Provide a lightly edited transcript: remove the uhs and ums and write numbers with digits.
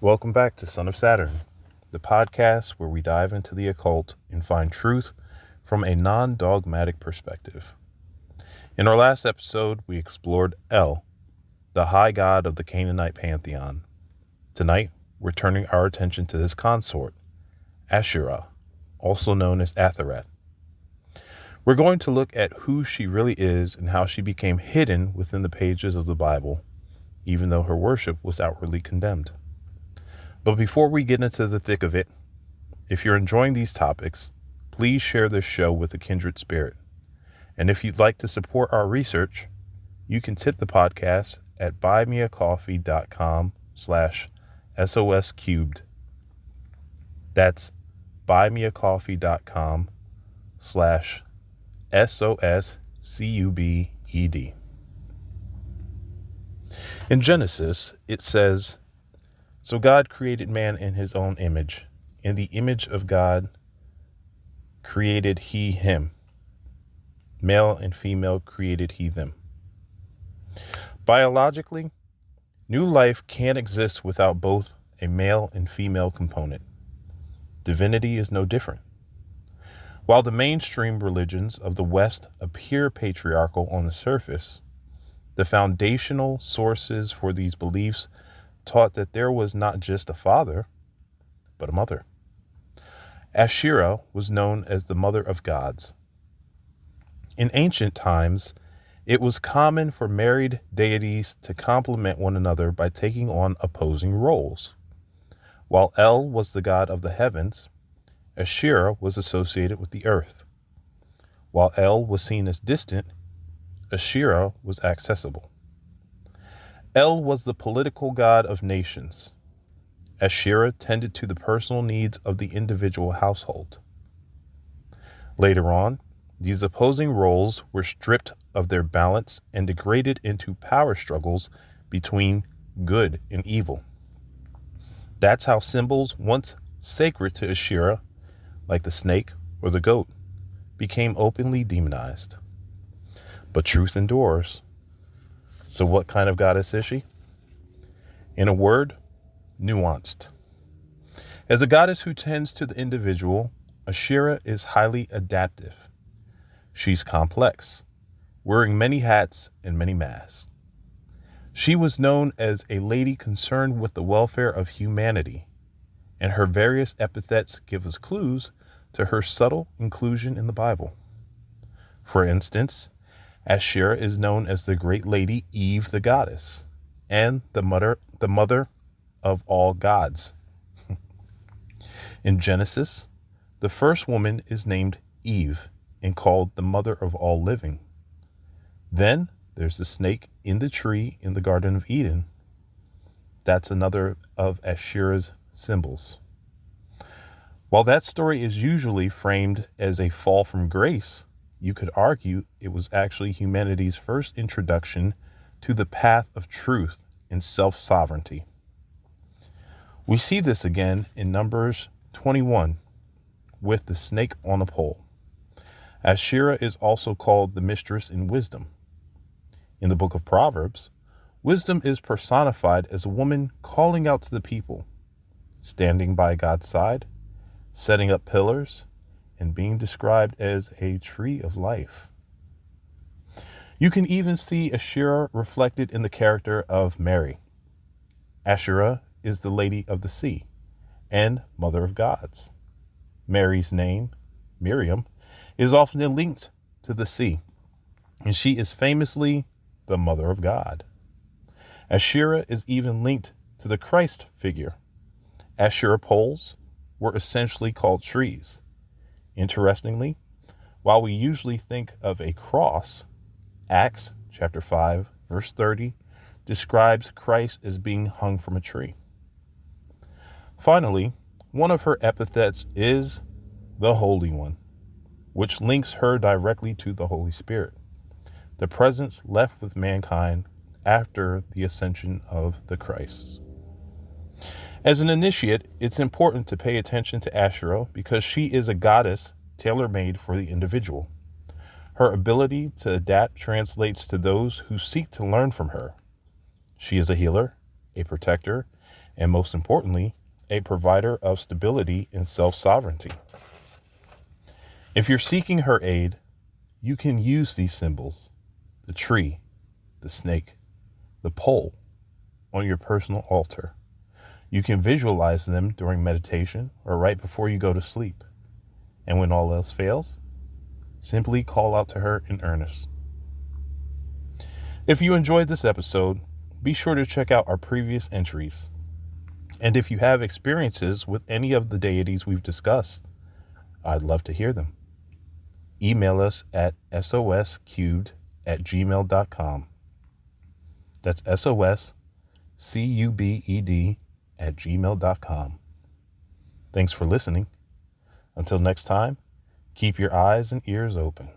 Welcome back to Son of Saturn, the podcast where we dive into the occult and find truth from a non-dogmatic perspective. In our last episode, we explored El, the high god of the Canaanite pantheon. Tonight, we're turning our attention to his consort, Asherah, also known as Atharat. We're going to look at who she really is and how she became hidden within the pages of the Bible, even though her worship was outwardly condemned. But before we get into the thick of it, if you're enjoying these topics, please share this show with a kindred spirit. And if you'd like to support our research, you can tip the podcast at buymeacoffee.com/SOS cubed. That's buymeacoffee.com/SOSCUBED. In Genesis, it says, "So God created man in his own image. In the image of God created he him. Male and female created he them." Biologically, new life can't exist without both a male and female component. Divinity is no different. While the mainstream religions of the West appear patriarchal on the surface, the foundational sources for these beliefs taught that there was not just a father, but a mother. Asherah was known as the mother of gods. In ancient times, it was common for married deities to complement one another by taking on opposing roles. While El was the god of the heavens, Asherah was associated with the earth. While El was seen as distant, Asherah was accessible. El was the political god of nations. Asherah tended to the personal needs of the individual household. Later on, these opposing roles were stripped of their balance and degraded into power struggles between good and evil. That's how symbols once sacred to Asherah, like the snake or the goat, became openly demonized. But truth endures. So what kind of goddess is she? In a word, nuanced. As a goddess who tends to the individual, Asherah is highly adaptive. She's complex, wearing many hats and many masks. She was known as a lady concerned with the welfare of humanity, and her various epithets give us clues to her subtle inclusion in the Bible. For instance, Asherah is known as the great lady Eve the goddess and the mother of all gods. In Genesis, the first woman is named Eve and called the mother of all living. Then there's the snake in the tree in the Garden of Eden. That's another of Asherah's symbols. While that story is usually framed as a fall from grace, you could argue it was actually humanity's first introduction to the path of truth and self-sovereignty. We see this again in Numbers 21 with the snake on a pole. Asherah is also called the mistress in wisdom. In the book of Proverbs, wisdom is personified as a woman calling out to the people, standing by God's side, setting up pillars, and being described as a tree of life. You can even see Asherah reflected in the character of Mary. Asherah is the lady of the sea and mother of gods. Mary's name, Miriam, is often linked to the sea, and she is famously the mother of God. Asherah is even linked to the Christ figure. Asherah poles were essentially called trees. Interestingly, while we usually think of a cross, Acts chapter 5, verse 30 describes Christ as being hung from a tree. Finally, one of her epithets is the Holy One, which links her directly to the Holy Spirit, the presence left with mankind after the ascension of the Christ. As an initiate, it's important to pay attention to Asherah because she is a goddess tailor-made for the individual. Her ability to adapt translates to those who seek to learn from her. She is a healer, a protector, and most importantly, a provider of stability and self-sovereignty. If you're seeking her aid, you can use these symbols, the tree, the snake, the pole, on your personal altar. You can visualize them during meditation or right before you go to sleep. And when all else fails, simply call out to her in earnest. If you enjoyed this episode, be sure to check out our previous entries. And if you have experiences with any of the deities we've discussed, I'd love to hear them. Email us at soscubed@gmail.com. That's soscubed@gmail.com. Thanks for listening. Until next time, keep your eyes and ears open.